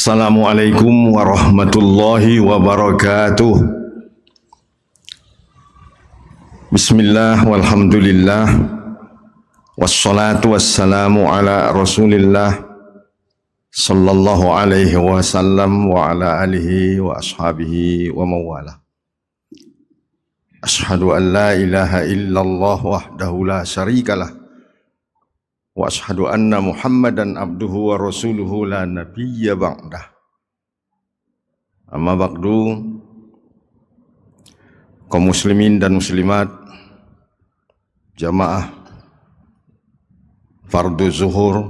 Assalamualaikum warahmatullahi wabarakatuh. Bismillah walhamdulillah wassalatu wassalamu ala rasulillah sallallahu alaihi wasallam wa ala alihi wa ashabihi wa mawala. Ashhadu an la ilaha illallah wahdahu la syarikalah wa ashhadu anna Muhammadan abduhu wa rasuluhu la nabiyya ba'dah. Amma ba'du, kaum muslimin dan muslimat, jamaah fardu zuhur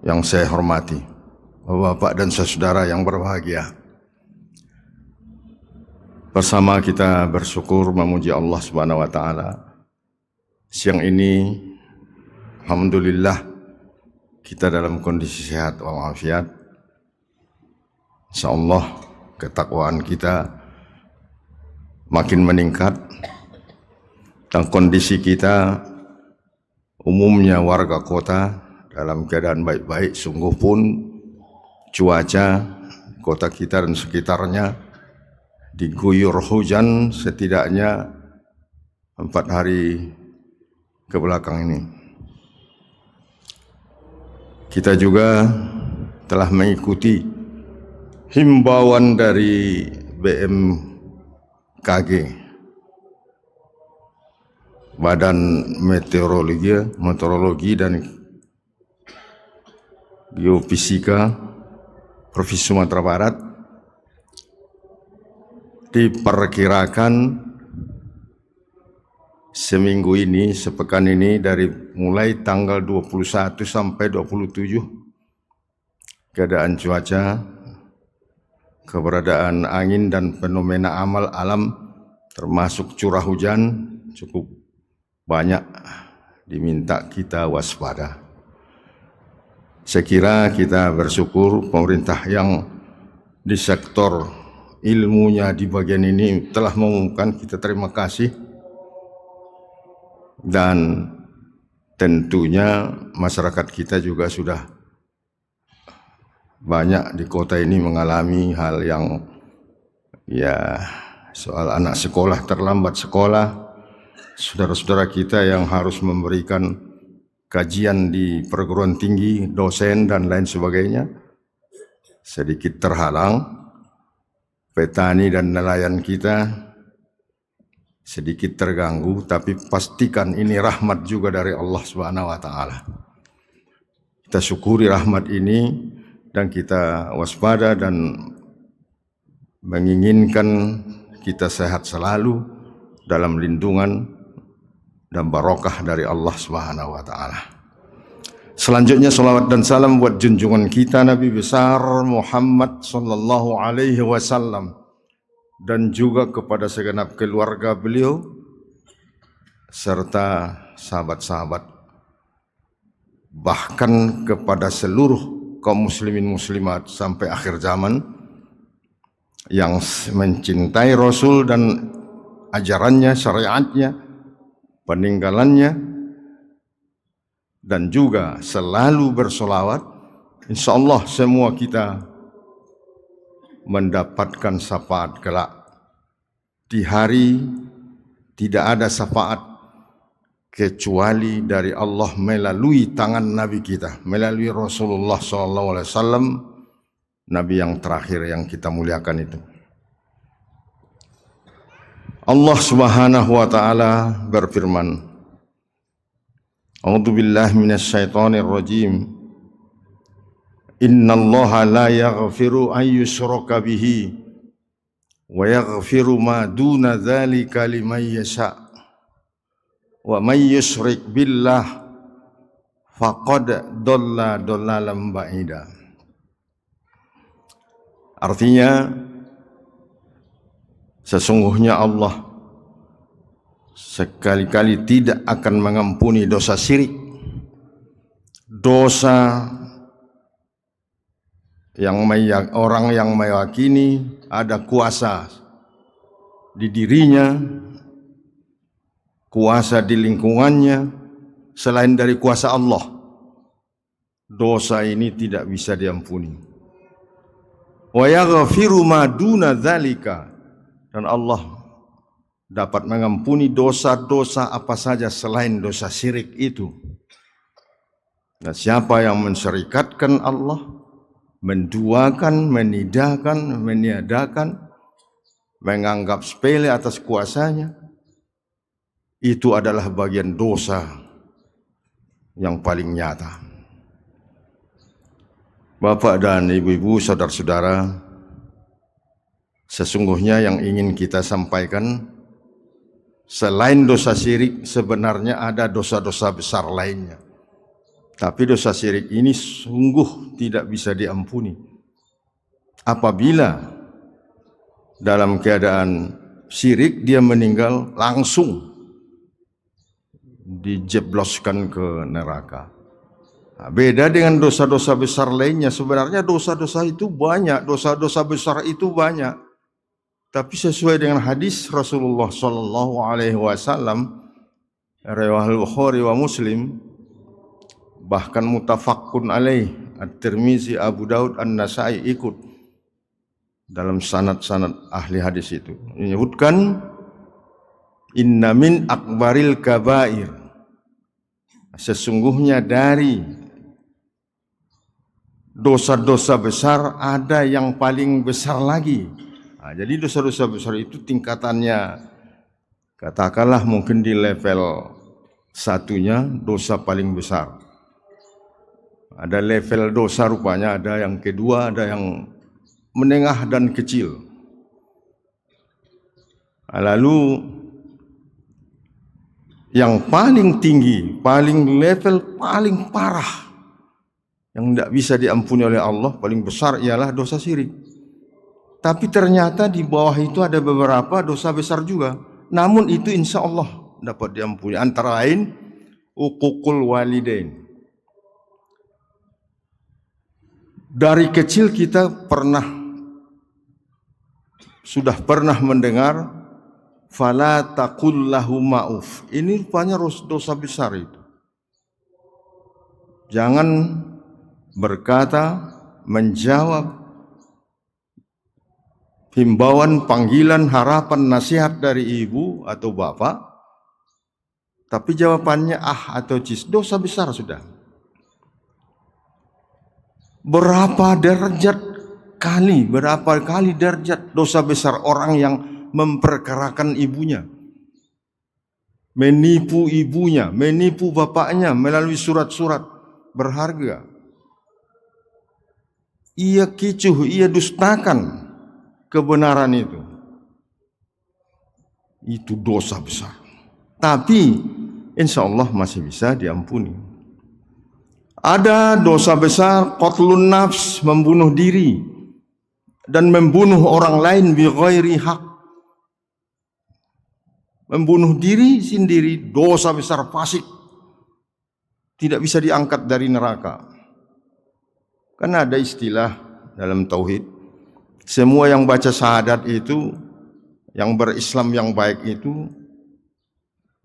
yang saya hormati, Bapak dan saudara yang berbahagia. Bersama kita bersyukur memuji Allah Subhanahu wa taala. Siang ini alhamdulillah kita dalam kondisi sehat walafiat. Insyaallah ketakwaan kita makin meningkat dan kondisi kita umumnya warga kota dalam keadaan baik-baik. Sungguh pun cuaca kota kita dan sekitarnya diguyur hujan setidaknya 4 hari ke belakang ini. Kita juga telah mengikuti himbauan dari BMKG, Badan Meteorologi dan Geofisika Provinsi Sumatera Barat, diperkirakan seminggu ini, sepekan ini, dari mulai tanggal 21 sampai 27, keadaan cuaca, keberadaan angin dan fenomena alam termasuk curah hujan cukup banyak diminta kita waspada. Saya kira kita bersyukur pemerintah yang di sektor ilmunya di bagian ini telah mengumumkan, kita terima kasih. Dan tentunya masyarakat kita juga sudah banyak di kota ini mengalami hal yang soal anak sekolah terlambat sekolah, saudara-saudara kita yang harus memberikan kajian di perguruan tinggi, dosen dan lain sebagainya sedikit terhalang, petani dan nelayan kita sedikit terganggu, tapi pastikan ini rahmat juga dari Allah Subhanahu wa taala. Kita syukuri rahmat ini dan kita waspada dan menginginkan kita sehat selalu dalam lindungan dan barokah dari Allah Subhanahu wa taala. Selanjutnya salawat dan salam buat junjungan kita Nabi besar Muhammad sallallahu alaihi wasallam dan juga kepada segenap keluarga beliau serta sahabat-sahabat, bahkan kepada seluruh kaum muslimin muslimat sampai akhir zaman yang mencintai Rasul dan ajarannya, syariatnya, peninggalannya, dan juga selalu bersolawat. Insyaallah semua kita mendapatkan syafaat kelak di hari tidak ada syafaat kecuali dari Allah melalui tangan Nabi kita, melalui Rasulullah SAW, Nabi yang terakhir yang kita muliakan itu. Allah Subhanahu wa taala berfirman, A'udzubillahi minasyaitonirrajim. Innallaha la yaghfiru an yushraka bihi wa yaghfiru ma duna dzalika liman yasha. Wa may yusyrik billah faqad dhalla dhalalan ba'ida. Artinya sesungguhnya Allah sekali-kali tidak akan mengampuni dosa syirik, dosa yang orang yang meyakini ada kuasa di dirinya, kuasa di lingkungannya selain dari kuasa Allah, dosa ini tidak bisa diampuni. Wa yaghfiru ma duna dzalika, dan Allah dapat mengampuni dosa-dosa apa saja selain dosa syirik itu. Nah, siapa yang mensyirikatkan Allah, menduakan, meniadakan, menganggap sepele atas kuasanya, itu adalah bagian dosa yang paling nyata. Bapak dan ibu-ibu, saudara-saudara, sesungguhnya yang ingin kita sampaikan, selain dosa syirik sebenarnya ada dosa-dosa besar lainnya. Tapi dosa syirik ini sungguh tidak bisa diampuni. Apabila dalam keadaan syirik dia meninggal, langsung dijebloskan ke neraka. Nah, beda dengan dosa-dosa besar lainnya. Sebenarnya dosa-dosa itu banyak, dosa-dosa besar itu banyak. Tapi sesuai dengan hadis Rasulullah Sallallahu Alaihi Wasallam, riwayat Bukhari wa Muslim, bahkan mutafaqqun alaih, At-Tirmizi, Abu Daud, An-Nasai ikut dalam sanad-sanad ahli hadis itu. Menyebutkan inna min akbaril kabair, sesungguhnya dari dosa-dosa besar ada yang paling besar lagi. Nah, jadi dosa-dosa besar itu tingkatannya, katakanlah mungkin di level satunya dosa paling besar. Ada level dosa rupanya, ada yang kedua, ada yang menengah dan kecil. Lalu yang paling tinggi, paling level paling parah, yang tidak bisa diampuni oleh Allah, paling besar ialah dosa syirik. Tapi ternyata di bawah itu ada beberapa dosa besar juga. Namun itu insya Allah dapat diampuni. Antara lain uququl walidain. Dari kecil kita sudah pernah mendengar fala taqul lahum ma'uf. Ini rupanya dosa besar itu. Jangan berkata, menjawab himbauan, panggilan, harapan, nasihat dari ibu atau bapak, tapi jawabannya ah atau cis, dosa besar sudah. Berapa kali derajat dosa besar orang yang memperkarakan ibunya, menipu ibunya, menipu bapaknya melalui surat-surat berharga. Ia kicuh, ia dustakan kebenaran itu dosa besar. Tapi insya Allah masih bisa diampuni. Ada dosa besar qatlun nafs, membunuh diri dan membunuh orang lain bi ghairi hak. Membunuh diri sendiri dosa besar, fasik, tidak bisa diangkat dari neraka. Karena ada istilah dalam tauhid, semua yang baca syahadat itu, yang berislam yang baik itu,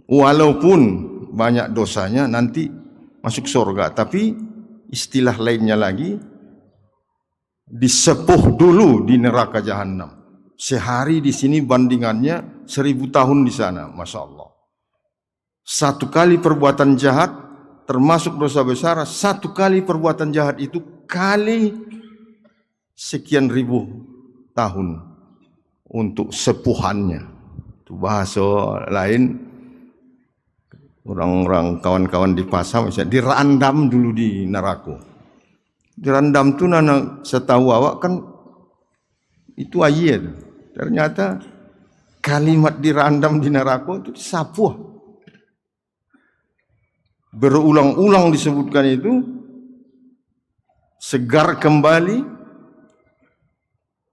walaupun banyak dosanya nanti masuk surga, tapi istilah lainnya lagi, disepuh dulu di neraka jahanam. Sehari di sini bandingannya 1000 tahun di sana, masya Allah. Satu kali perbuatan jahat termasuk dosa besar, satu kali perbuatan jahat itu kali sekian ribu tahun untuk sepuhannya. Itu bahasa lain, orang-orang kawan-kawan di pasar misalnya dirandam dulu di neraka. Dirandam tuh nana setahu awak kan itu ayat. Ternyata kalimat dirandam di neraka itu disapuh. Berulang-ulang disebutkan itu, segar kembali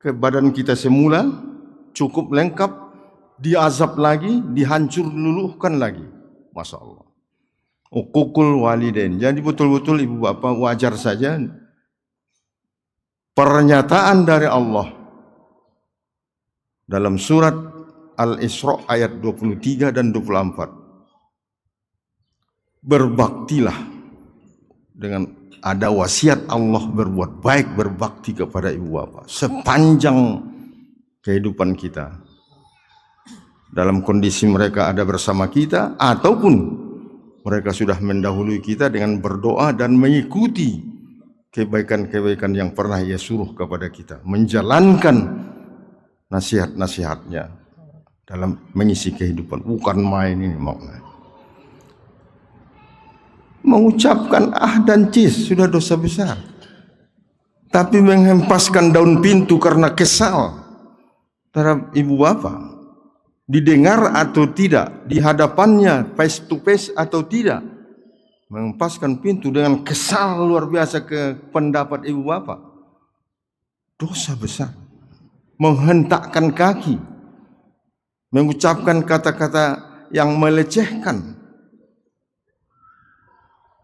ke badan kita semula, cukup lengkap, diazab lagi, dihancur luluhkan lagi. Masya Allah. Uququl walidain. Jadi betul-betul ibu bapak wajar saja pernyataan dari Allah dalam surat Al-Isra ayat 23 dan 24. Berbaktilah dengan ada wasiat Allah berbuat baik, berbakti kepada ibu bapak sepanjang kehidupan kita. Dalam kondisi mereka ada bersama kita ataupun mereka sudah mendahului kita dengan berdoa dan mengikuti kebaikan-kebaikan yang pernah ia suruh kepada kita, menjalankan nasihat-nasihatnya dalam mengisi kehidupan. Bukan main ini maknanya. Mengucapkan dan cis sudah dosa besar. Tapi menghempaskan daun pintu karena kesal terhadap ibu bapak, didengar atau tidak, di hadapannya face to face atau tidak, menghempaskan pintu dengan kesal luar biasa ke pendapat ibu bapak, dosa besar. Menghentakkan kaki, mengucapkan kata-kata yang melecehkan.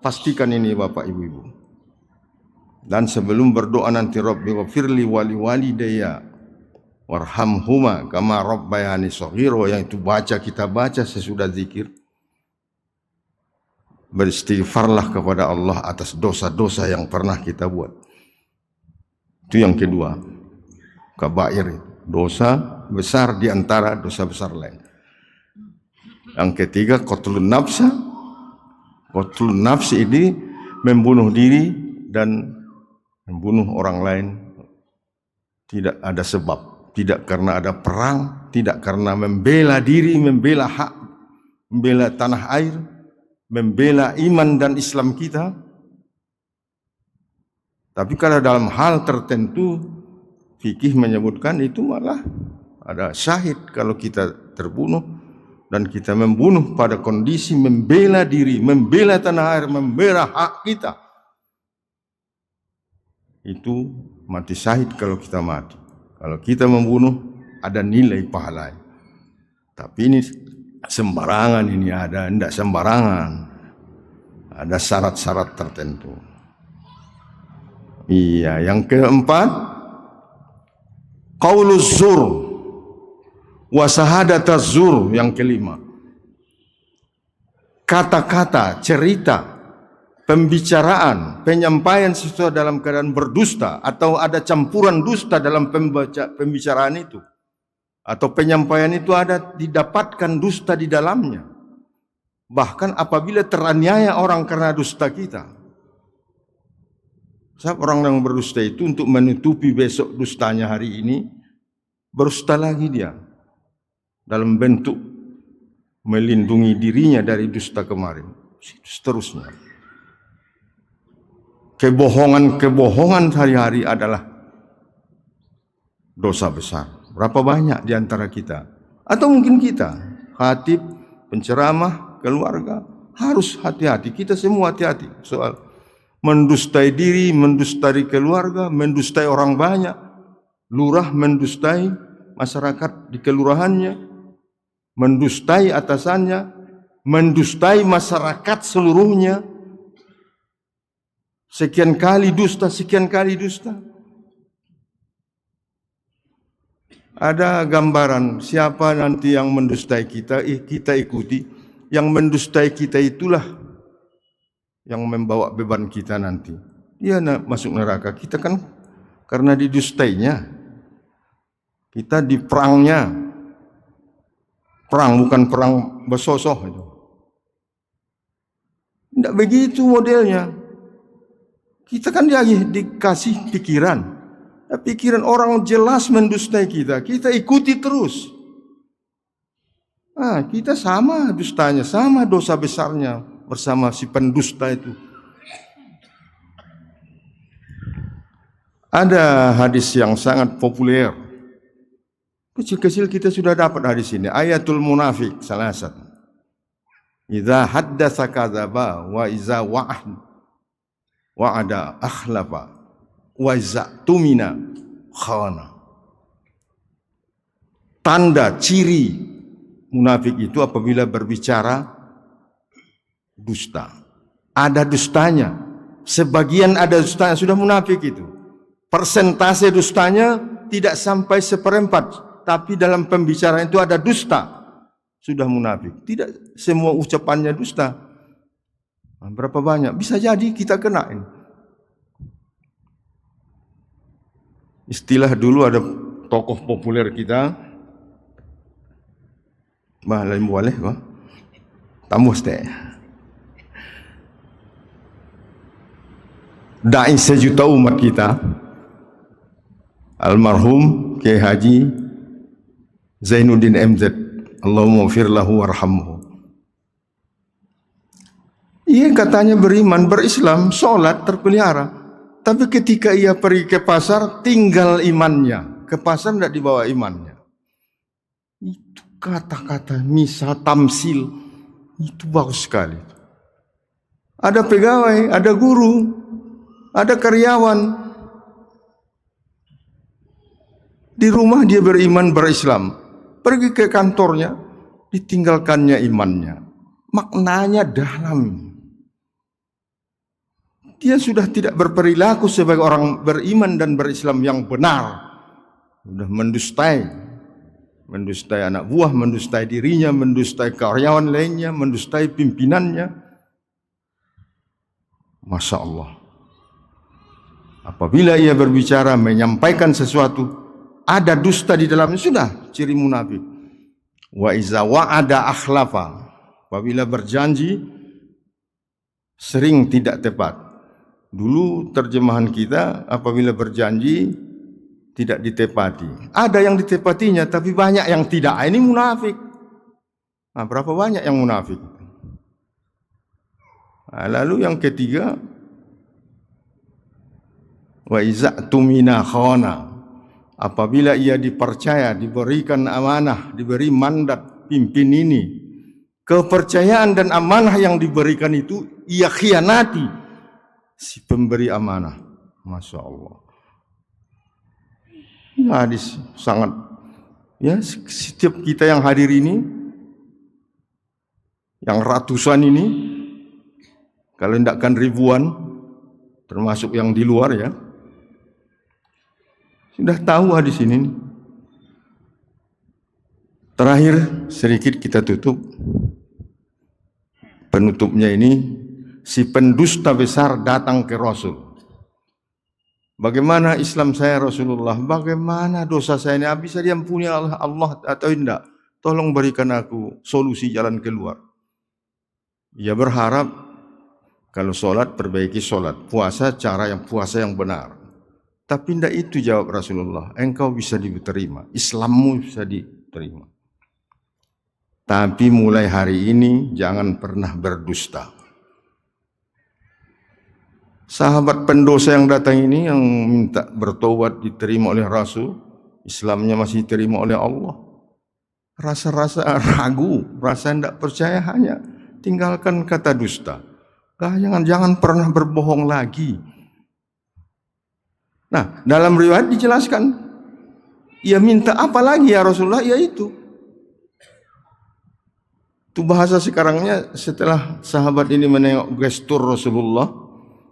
Pastikan ini bapak ibu-ibu. Dan sebelum berdoa nanti, Rabbi ghafirli wali walidayya warhamhuma kama rabbayani shaghira, yang itu kita baca sesudah zikir. Beristighfarlah kepada Allah atas dosa-dosa yang pernah kita buat. Itu yang kedua, kabair, dosa besar di antara dosa besar lain. Yang ketiga, qatlun nafs. Qatlun nafs ini membunuh diri dan membunuh orang lain tidak ada sebab, tidak karena ada perang, tidak karena membela diri, membela hak, membela tanah air, membela iman dan Islam kita. Tapi kalau dalam hal tertentu fikih menyebutkan itu malah ada syahid kalau kita terbunuh dan kita membunuh pada kondisi membela diri, membela tanah air, membela hak kita. Itu mati syahid kalau kita mati. Kalau kita membunuh ada nilai pahala. Tapi ini sembarangan, ini ada, tidak sembarangan. Ada syarat-syarat tertentu. Iya, yang keempat, qauluz zur wa syahadataz zur, yang kelima. Kata-kata, cerita, pembicaraan, penyampaian sesuatu dalam keadaan berdusta atau ada campuran dusta dalam pembicaraan itu. Atau penyampaian itu ada didapatkan dusta di dalamnya. Bahkan apabila teraniaya orang karena dusta kita. Sebab orang yang berdusta itu untuk menutupi besok dustanya hari ini, berdusta lagi dia. Dalam bentuk melindungi dirinya dari dusta kemarin. Seterusnya. Kebohongan-kebohongan hari-hari adalah dosa besar. Berapa banyak di antara kita? Atau mungkin kita, khatib, penceramah, keluarga, harus hati-hati. Kita semua hati-hati soal mendustai diri, mendustai keluarga, mendustai orang banyak. Lurah mendustai masyarakat di kelurahannya, mendustai atasannya, mendustai masyarakat seluruhnya. Sekian kali dusta, sekian kali dusta. Ada gambaran siapa nanti yang mendustai kita, kita ikuti. Yang mendustai kita itulah yang membawa beban kita nanti. Dia masuk neraka. Kita kan karena didustainya. Kita di perangnya. Perang bukan perang bersosoh itu. Tidak begitu modelnya. Kita kan dikasih pikiran. Pikiran orang jelas mendustai kita. Kita ikuti terus. Kita sama dustanya, sama dosa besarnya bersama si pendusta itu. Ada hadis yang sangat populer. Kecil-kecil kita sudah dapat hadis ini. Ayatul munafik salah satu. Idza haddatsa kadzaba wa iza wa'ada akhlafa wa iza tumina khana. Tanda ciri munafik itu apabila berbicara dusta. Ada dustanya. Sebagian ada dustanya, sudah munafik itu. Persentase dustanya tidak sampai 1/4. Tapi dalam pembicaraan itu ada dusta. Sudah munafik. Tidak semua ucapannya dusta. Berapa banyak? Bisa jadi kita kena ini. Istilah dulu ada tokoh populer kita, lain boleh, tamu teh. Dai sejuta umat kita, almarhum Kiai Haji Zainuddin MZ, Allahumma gfir lahu warhamhu. Ia katanya beriman, berislam, sholat, terpelihara. Tapi ketika ia pergi ke pasar, tinggal imannya. Ke pasar tidak dibawa imannya. Itu kata-kata misal tamsil, itu bagus sekali. Ada pegawai, ada guru, ada karyawan. Di rumah dia beriman, berislam. Pergi ke kantornya, ditinggalkannya imannya. Maknanya dalam. Dia sudah tidak berperilaku sebagai orang beriman dan berislam yang benar. Sudah mendustai anak buah, mendustai dirinya, mendustai karyawan lainnya, mendustai pimpinannya. Masya Allah. Apabila ia berbicara, menyampaikan sesuatu, ada dusta di dalamnya, sudah ciri munafik. Wa iza wa'ada akhlafa. Apabila berjanji, sering tidak tepat. Dulu terjemahan kita, apabila berjanji tidak ditepati. Ada yang ditepatinya, tapi banyak yang tidak. Ini munafik. Nah, berapa banyak yang munafik? Nah, lalu yang ketiga, wa iza'tumina khana. Apabila ia dipercaya, diberikan amanah, diberi mandat pimpin ini, kepercayaan dan amanah yang diberikan itu ia khianati si pemberi amanah. Masya Allah. Ini hadis sangat, ya, setiap kita yang hadir ini, yang ratusan ini, kalau tidakkan ribuan, termasuk yang di luar, ya, sudah tahu hadis ini. Terakhir sedikit kita tutup. Penutupnya ini, si pendusta besar datang ke Rasul. Bagaimana Islam saya Rasulullah? Bagaimana dosa saya ini? Bisa diampuni Allah atau tidak? Tolong berikan aku solusi jalan keluar. Ia berharap kalau sholat perbaiki sholat, puasa puasa yang benar. Tapi tidak itu jawab Rasulullah. Engkau bisa diterima, Islammu bisa diterima. Tapi mulai hari ini jangan pernah berdusta. Sahabat pendosa yang datang ini yang minta bertobat diterima oleh Rasul, Islamnya masih diterima oleh Allah. Rasa-rasa ragu, rasa tidak percaya, hanya tinggalkan kata dusta. Jangan pernah berbohong lagi. Nah, dalam riwayat dijelaskan, ia minta apa lagi ya Rasulullah? Ya itu bahasa sekarangnya, setelah sahabat ini menengok gestur Rasulullah,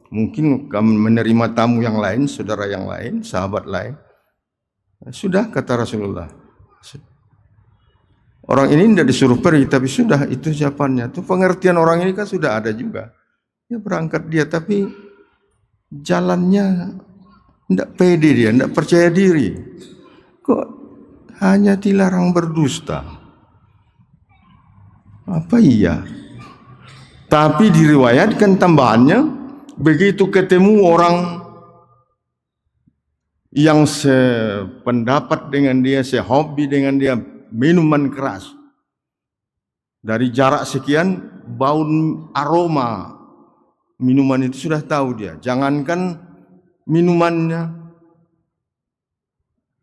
mungkin menerima tamu yang lain, saudara yang lain, sahabat lain. Sudah, kata Rasulullah, orang ini tidak disuruh pergi, tapi sudah, itu jawabannya. Itu pengertian orang ini kan sudah ada juga. Ya berangkat dia, tapi jalannya tidak pede dia, tidak percaya diri. Kok hanya dilarang berdusta? Apa iya? Tapi diriwayatkan tambahannya, begitu ketemu orang yang sependapat dengan dia, sehobi dengan dia, minuman keras, dari jarak sekian, bau aroma minuman itu sudah tahu dia. Jangankan minumannya,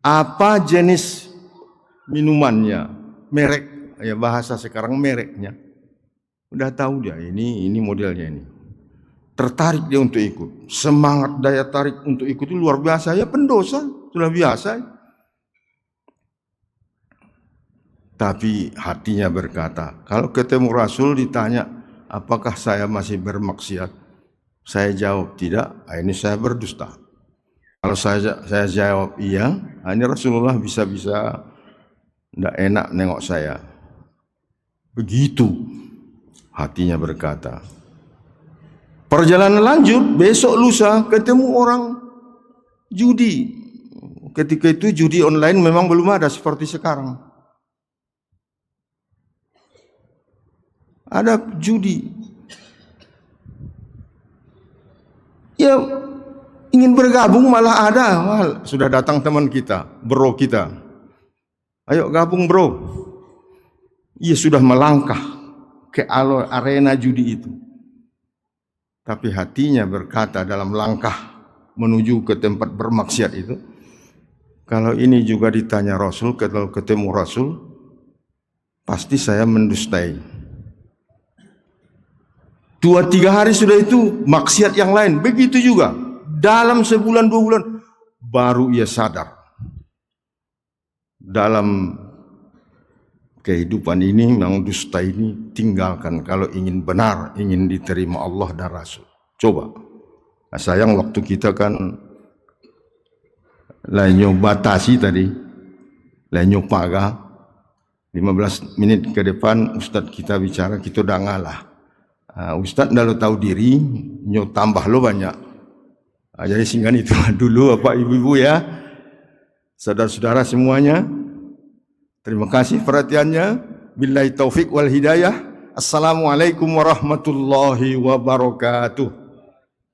apa jenis minumannya, merek, ya bahasa sekarang mereknya, udah tahu dia, ini modelnya ini. Tertarik dia untuk ikut, semangat daya tarik untuk ikut itu luar biasa. Ya pendosa, sudah biasa. Tapi hatinya berkata, kalau ketemu Rasul ditanya, apakah saya masih bermaksiat? Saya jawab tidak, ini saya berdusta. Kalau saya jawab iya, ini Rasulullah bisa-bisa tidak enak nengok saya. Begitu hatinya berkata. Perjalanan lanjut, besok lusa ketemu orang judi. Ketika itu judi online memang belum ada seperti sekarang. Ada judi. Ya, ingin bergabung malah ada. Sudah datang teman kita, bro kita. Ayo gabung bro. Ia sudah melangkah ke arena judi itu. Tapi hatinya berkata dalam langkah menuju ke tempat bermaksiat itu, kalau ini juga ditanya Rasul, kalau ketemu Rasul, pasti saya mendustai. 2-3 hari sudah itu maksiat yang lain, begitu juga. Dalam sebulan 2 bulan baru ia sadar. Dalam kehidupan ini memang dusta ini tinggalkan kalau ingin benar, ingin diterima Allah dan Rasul. Coba. Nah, sayang waktu kita kan lainnya batasi tadi, lainnya paga 15 menit ke depan Ustadz kita bicara, kita udah ngalah. Ustadz dah lo tahu diri, nyo tambah lo banyak. Jadi singgan itu dulu Bapak Ibu-ibu ya, saudara-saudara semuanya. Terima kasih perhatiannya. Billahi taufik wal hidayah. Assalamualaikum warahmatullahi wabarakatuh.